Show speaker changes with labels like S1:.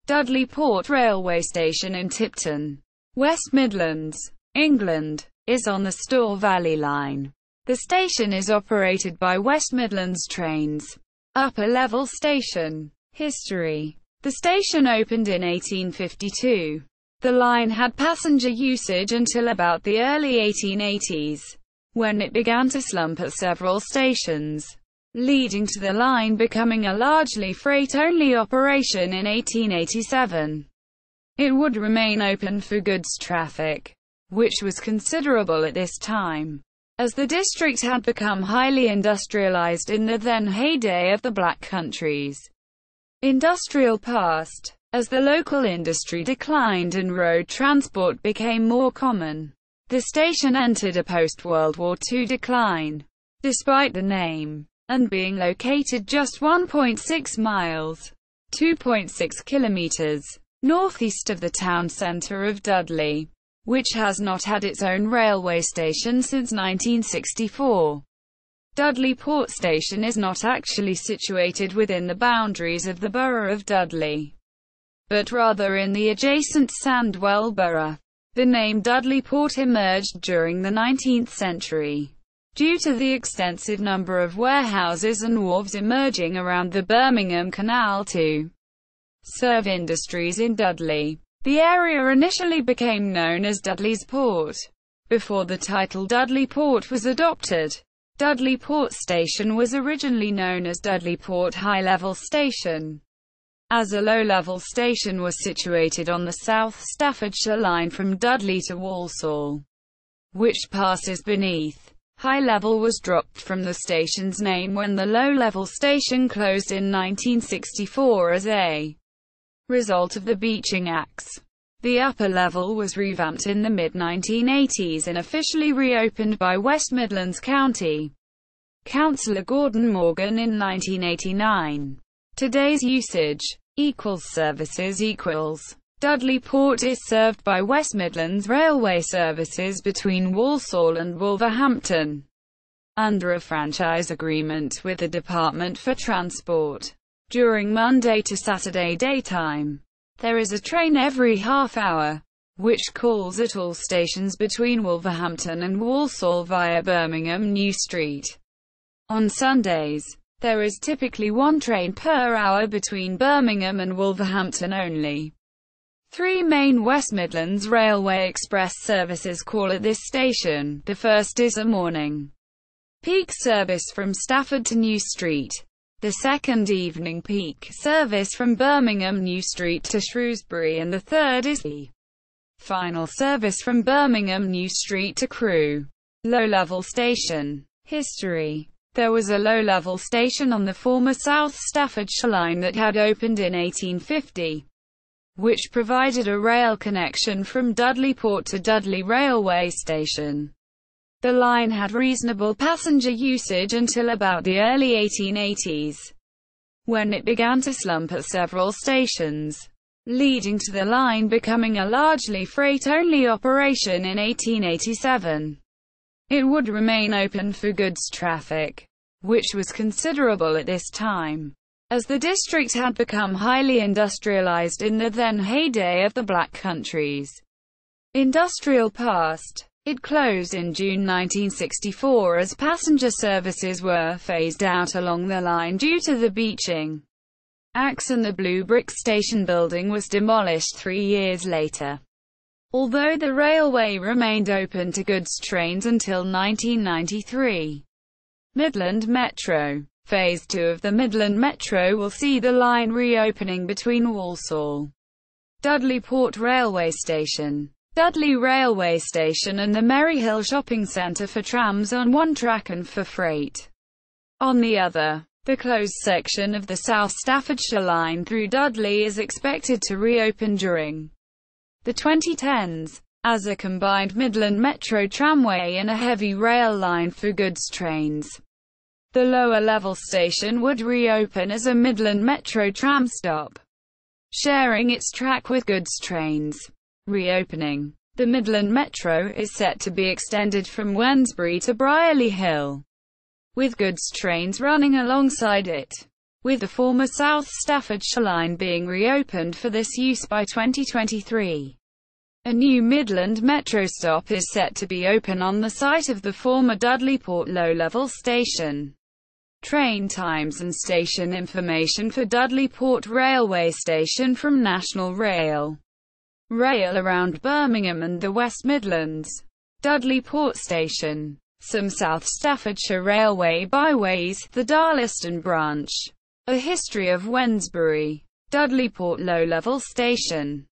S1: Dudley Port railway station in Tipton, West Midlands, England, is on the Stour Valley Line. The station is operated by West Midlands Trains. Upper level station. History. The station opened in 1852. The line had passenger usage until about the early 1880s, when it began to slump at several stations, leading to the line becoming a largely freight-only operation in 1887. It would remain open for goods traffic, which was considerable at this time, as the district had become highly industrialized in the then heyday of the Black Country's industrial past. As the local industry declined and road transport became more common, the station entered a post-World War II decline. Despite the name, and being located just 1.6 miles, 2.6 kilometers, northeast of the town centre of Dudley, which has not had its own railway station since 1964. Dudley Port Station is not actually situated within the boundaries of the borough of Dudley, but rather in the adjacent Sandwell borough. The name Dudley Port emerged during the 19th century, due to the extensive number of warehouses and wharves emerging around the Birmingham Canal to serve industries in Dudley. The area initially became known as Dudley's Port, before the title Dudley Port was adopted. Dudley Port Station was originally known as Dudley Port High Level Station, as a low-level station was situated on the South Staffordshire Line from Dudley to Walsall, which passes beneath. High Level was dropped from the station's name when the low-level station closed in 1964 as a result of the Beeching Acts. The upper level was revamped in the mid-1980s and officially reopened by West Midlands County Councillor Gordon Morgan in 1989. Today's usage equals services equals. Dudley Port is served by West Midlands Railway services between Walsall and Wolverhampton, under a franchise agreement with the Department for Transport. During Monday to Saturday daytime, there is a train every half hour, which calls at all stations between Wolverhampton and Walsall via Birmingham New Street. On Sundays, there is typically one train per hour between Birmingham and Wolverhampton only. 3 main West Midlands Railway Express services call at this station. The first is a morning peak service from Stafford to New Street. The second evening peak service from Birmingham New Street to Shrewsbury, and the third is the final service from Birmingham New Street to Crewe. Low-level station. History. There was a low-level station on the former South Staffordshire Line that had opened in 1850, which provided a rail connection from Dudley Port to Dudley Railway Station. The line had reasonable passenger usage until about the early 1880s, when it began to slump at several stations, leading to the line becoming a largely freight-only operation in 1887. It would remain open for goods traffic, which was considerable at this time, as the district had become highly industrialized in the then heyday of the Black Country's industrial past. It closed in June 1964 as passenger services were phased out along the line due to the Beeching Acts, and the blue brick station building was demolished 3 years later. Although the railway remained open to goods trains until 1993. Midland Metro. Phase 2 of the Midland Metro will see the line reopening between Walsall, Dudley Port Railway Station, Dudley Railway Station and the Maryhill Shopping Centre for trams on one track and for freight on the other. The closed section of the South Staffordshire Line through Dudley is expected to reopen during the 2010s, as a combined Midland Metro tramway and a heavy rail line for goods trains. The lower-level station would reopen as a Midland Metro tram stop, sharing its track with goods trains. Reopening. The Midland Metro is set to be extended from Wednesbury to Brierley Hill, with goods trains running alongside it. with the former South Staffordshire Line being reopened for this use by 2023. A new Midland Metro stop is set to be open on the site of the former Dudley Port low-level station. Train times and station information for Dudley Port Railway Station from National Rail. Rail around Birmingham and the West Midlands. Dudley Port Station. Some South Staffordshire Railway byways, the Darlaston branch. A history of Wednesbury. Dudley Port low-level station.